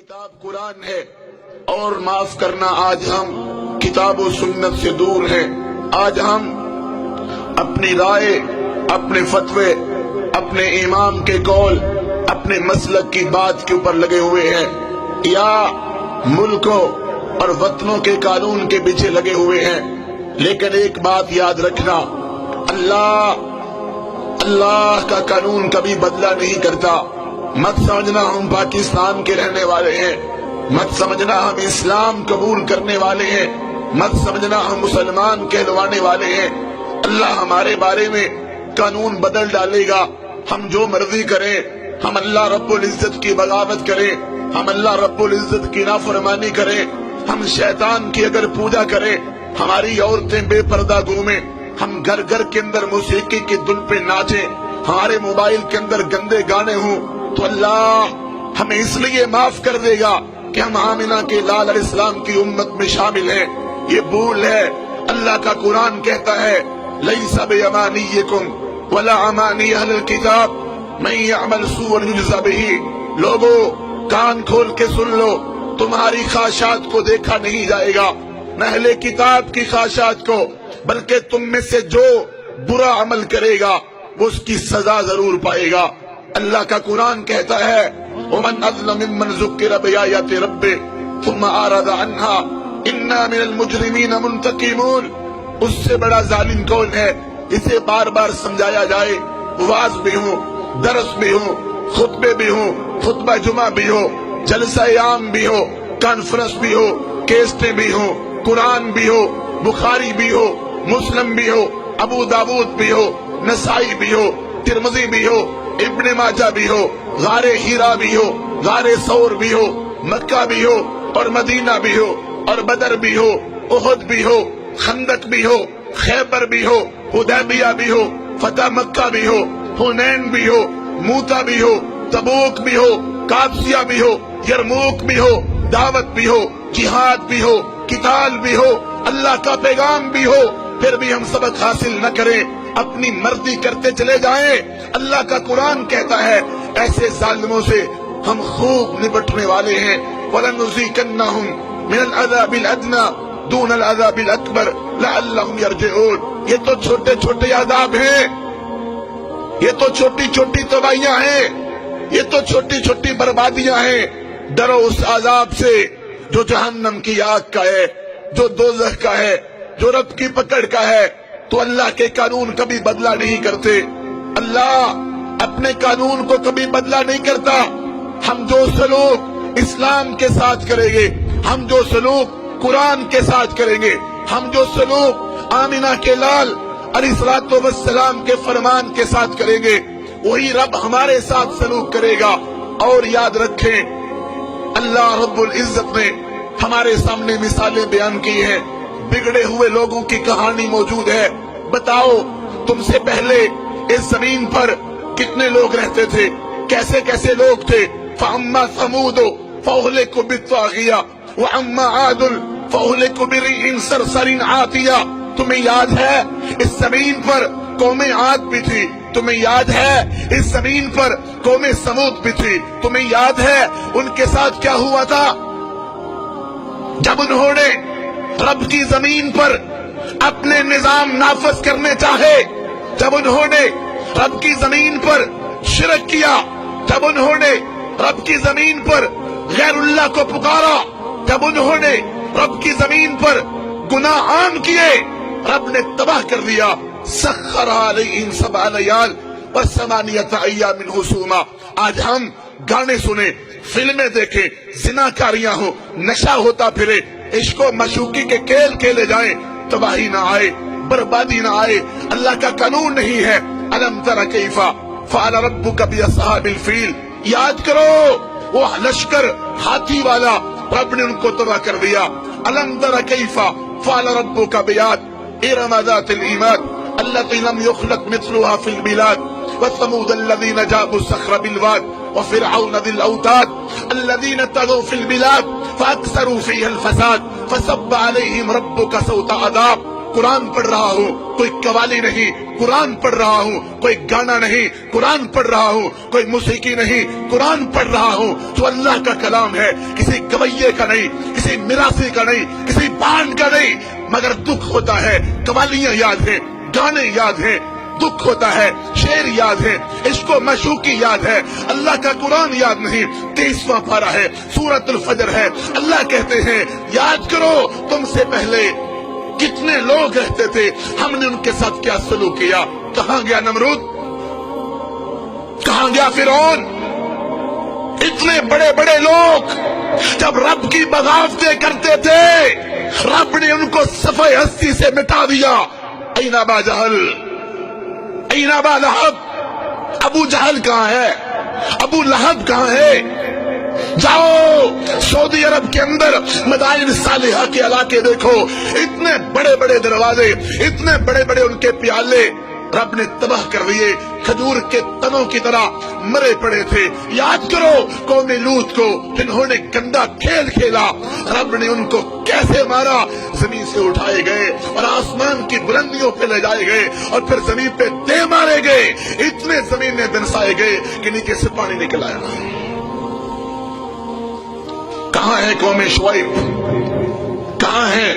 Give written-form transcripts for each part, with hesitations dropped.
کتاب قرآن ہے اور معاف کرنا آج ہم کتاب و سنت سے دور ہیں. آج ہم اپنی رائے، اپنے فتوے، اپنے امام کے قول، اپنے مسلک کی بات کے اوپر لگے ہوئے ہیں یا ملکوں اور وطنوں کے قانون کے پیچھے لگے ہوئے ہیں. لیکن ایک بات یاد رکھنا، اللہ کا قانون کبھی بدلہ نہیں کرتا. مت سمجھنا ہم پاکستان کے رہنے والے ہیں، مت سمجھنا ہم اسلام قبول کرنے والے ہیں، مت سمجھنا ہم مسلمان کہلوانے والے ہیں. اللہ ہمارے بارے میں قانون بدل ڈالے گا. ہم جو مرضی کریں، ہم اللہ رب العزت کی بغاوت کریں، ہم اللہ رب العزت کی نافرمانی کریں، ہم شیطان کی اگر پوجا کریں، ہماری عورتیں بے پردہ گھومیں، ہم گھر گھر کے اندر موسیقی کی دھن پہ ناچیں، ہمارے موبائل کے اندر گندے گانے ہوں، تو اللہ ہمیں اس لیے معاف کر دے گا کہ ہم آمنہ کے لال علیہ السلام کی امت میں شامل ہیں. یہ بھول ہے. اللہ کا قرآن کہتا ہے لیس بامانیکم ولا امانی اہل الکتاب من یعمل سوءا یجزا بہ. لوگوں کان کھول کے سن لو، تمہاری خواہشات کو دیکھا نہیں جائے گا، نہ اہل کتاب کی خواہشات کو، بلکہ تم میں سے جو برا عمل کرے گا وہ اس کی سزا ضرور پائے گا. اللہ کا قرآن کہتا ہے ومن اظلم ممن ذکر بآیات ربہ ثم اعرض عنها انا من المجرمین منتقمون. اس سے بڑا ظالم کون ہے اسے بار بار سمجھایا جائے، واعظ بھی ہوں، درس بھی ہوں، خطبے بھی ہوں، خطبہ جمعہ بھی ہو، جلسہ عام بھی ہو، کانفرنس بھی ہو، کیسٹیں بھی ہوں، قرآن بھی ہو، بخاری بھی ہو، مسلم بھی ہو، ابو داود بھی ہو، نسائی بھی ہو، ترمذی بھی ہو، ابن ماجہ بھی ہو، غار ہیرا بھی ہو، غار ثور بھی ہو، مکہ بھی ہو اور مدینہ بھی ہو، اور بدر بھی ہو، احد بھی ہو، خندق بھی ہو، خیبر بھی ہو، حدیبیہ بھی ہو، فتح مکہ بھی ہو، حنین بھی ہو، موتا بھی ہو، تبوک بھی ہو، قادسیہ بھی ہو، یرموک بھی ہو، دعوت بھی ہو، جہاد بھی ہو، قتال بھی ہو، اللہ کا پیغام بھی ہو، پھر بھی ہم سبق حاصل نہ کریں، اپنی مرضی کرتے چلے جائیں. اللہ کا قرآن کہتا ہے ایسے ظالموں سے ہم خوب نبٹنے والے ہیں. وَلَنُذِيقَنَّهُمْ مِنَ الْعَذَابِ الْأَدْنَىٰ دُونَ الْعَذَابِ الْأَكْبَرِ لَعَلَّهُمْ يَرْجِعُونَ. یہ تو چھوٹے چھوٹے عذاب ہیں، یہ تو چھوٹی چھوٹی تباہیاں ہیں، یہ تو چھوٹی چھوٹی بربادیاں ہیں. ڈرو اس عذاب سے جو جہنم کی آگ کا ہے، جو دوزخ کا ہے، جو رب کی پکڑ کا ہے. تو اللہ کے قانون کبھی بدلہ نہیں کرتے، اللہ اپنے قانون کو کبھی بدلہ نہیں کرتا. ہم جو سلوک اسلام کے ساتھ کریں گے، ہم جو سلوک قرآن کے ساتھ کریں گے، ہم جو سلوک آمنہ کے لال علیہ الصلوۃ والسلام کے فرمان کے ساتھ کریں گے، وہی رب ہمارے ساتھ سلوک کرے گا. اور یاد رکھیں اللہ رب العزت نے ہمارے سامنے مثالیں بیان کی ہیں. بگڑے ہوئے لوگوں کی کہانی موجود ہے. بتاؤ تم سے پہلے اس زمین پر کتنے لوگ رہتے تھے، کیسے کیسے لوگ تھے. فَأَمَّا ثَمُودُ فَأُهْلِكُوا بِالطَّاغِيَةِ وَأَمَّا عَادٌ فَأُهْلِكُوا بِرِيحٍ صَرْصَرٍ عَاتِيَةٍ. تمہیں یاد ہے اس زمین پر قوم عاد بھی تھی، تمہیں یاد ہے اس زمین پر قوم سمود بھی تھی، تمہیں یاد ہے ان کے ساتھ کیا ہوا تھا جب انہوں نے رب کی زمین پر اپنے نظام نافذ کرنے چاہے، جب انہوں نے رب کی زمین پر شرک کیا، جب انہوں نے رب کی زمین پر غیر اللہ کو پکارا، جب انہوں نے رب کی زمین پر گناہ عام کیے، رب نے تباہ کر دیا. سخر علیہم 7 لیال و8 ایام حسوما. آج ہم گانے سنیں، فلمیں دیکھیں، زناکاریاں ہوں، نشہ ہوتا پھرے، عشق و معشوقی کے کھیل کھیلے جائیں، تباہی نہ آئے، بربادی نہ آئے. اللہ کا قانون نہیں ہے. الم تر کیف فعل ربک باصحاب الفیل. یاد کرو وہ لشکر ہاتھی والا، رب نے ان کو تباہ کر دیا. الم تر کیف فعل ربک بعاد ارم ذات العماد التي لم يخلق مثلها في البلاد وثمود الذين جابوا الصخر بالواد وفرعون ذي الاوتاد الذين طغوا في البلاد فاكثروا فيها الفساد فصب عليهم ربك سوط عذاب. قرآن پڑھ رہا ہوں، کوئی قوالی نہیں، قرآن پڑھ رہا ہوں، کوئی گانا نہیں قرآن پڑھ رہا ہوں، کوئی موسیقی نہیں قرآن پڑھ رہا ہوں، جو اللہ کا کلام ہے، کسی گویے کا نہیں، کسی میراثی کا نہیں، کسی بانڈ کا نہیں۔ مگر دکھ ہوتا ہے، قوالیاں یاد ہیں، گانے یاد ہیں، دکھ ہوتا ہے، شعر یاد ہے، عشق و معشوقی یاد ہے، اللہ کا قرآن یاد نہیں۔ 23واں پارہ ہے، سورۃ الفجر ہے، اللہ کہتے ہیں یاد کرو تم سے پہلے کتنے لوگ رہتے تھے، ہم نے ان کے ساتھ کیا سلوک کیا۔ کہاں گیا نمرود، کہاں گیا فرعون؟ اتنے بڑے بڑے لوگ جب رب کی بغاوتیں کرتے تھے، رب نے ان کو صفحہ ہستی سے مٹا دیا۔ این ابا جہل، این ابا لہب، ابو جہل کہاں ہے، ابو لہب کہاں ہے؟ جاؤ سعودی عرب کے اندر مدائن صالحہ کے علاقے دیکھو، اتنے بڑے بڑے دروازے، اتنے بڑے بڑے ان کے پیالے رب نے تباہ کر دیے، کھجور کے تنوں کی طرح مرے پڑے تھے۔ یاد کرو قوم لوط کو، جنہوں نے گندا کھیل کھیلا، رب نے ان کو کیسے مارا، زمین سے اٹھائے گئے اور آسمان کی بلندیوں پہ لے جائے گئے اور پھر زمین پہ دے مارے گئے، اتنے زمین میں دنسائے گئے کہ نیچے سے پانی نکل آیا۔ کہاں ہے قوم شعیب، کہاں ہے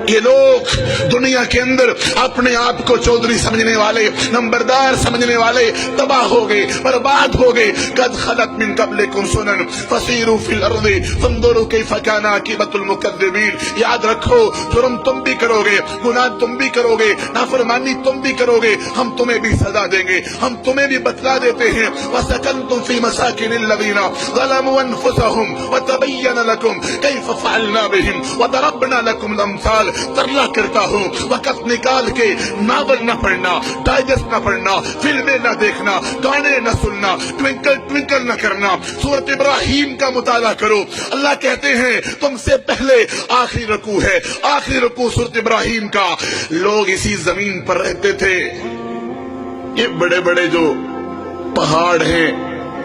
یہ لوگ دنیا کے اندر اپنے آپ کو چودھری سمجھنے والے، نمبردار سمجھنے والے تباہ ہو گئے، برباد ہو گئے۔ قد خلت من قبلکم سنن فسیروا فی الارض فانظروا کیف کان عاقبۃ المکذبین۔ یاد رکھو جرم تم بھی کرو گے، گناہ تم بھی کرو گے، نافرمانی تم بھی کرو گے، ہم تمہیں بھی سزا دیں گے، ہم تمہیں بھی بتلا دیتے ہیں۔ وسکنتم فی مساکن الذین ظلموا انفسهم وتبین لکم کیف فعلنا بهم وضربنا لکم الامثال۔ ترلا کرتا ہوں وقت نکال کے ناول نہ پڑھنا، ڈائجسٹ نہ پڑھنا، فلمیں نہ دیکھنا، گانے نہ سننا، ٹوینکل ٹوینکل نہ کرنا، سورۃ ابراہیم کا مطالعہ کرو۔ اللہ کہتے ہیں تم سے پہلے آخری رکوع ہے، آخری رکوع سورۃ ابراہیم کا۔ لوگ اسی زمین پر رہتے تھے۔ یہ بڑے بڑے جو پہاڑ ہیں،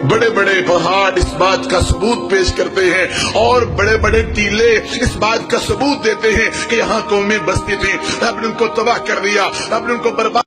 بڑے بڑے پہاڑ اس بات کا ثبوت پیش کرتے ہیں، اور بڑے بڑے ٹیلے اس بات کا ثبوت دیتے ہیں کہ یہاں قومیں بستی تھیں، رب نے ان کو تباہ کر دیا، رب نے ان کو برباد